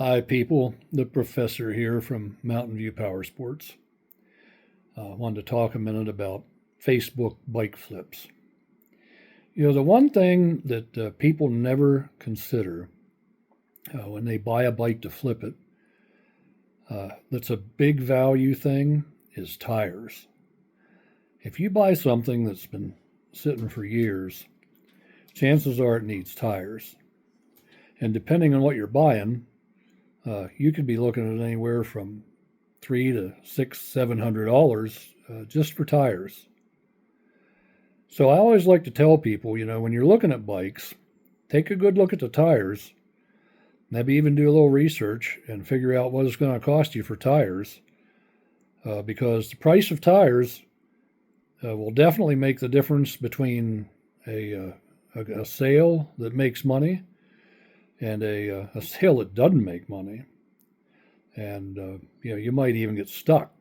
Hi, people. The professor here from Mountain View Power Sports. Wanted to talk a minute about Facebook bike flips. The one thing that people never consider when they buy a bike to flip it, that's a big value thing, is tires. If you buy something that's been sitting for years, chances are it needs tires. And depending on what you're buying, you could be looking at anywhere from $300 to $700 just for tires. So I always like to tell people, when you're looking at bikes, take a good look at the tires. Maybe even do a little research and figure out what it's going to cost you for tires, because the price of tires will definitely make the difference between a sale that makes money and a sale that doesn't make money. And you might even get stuck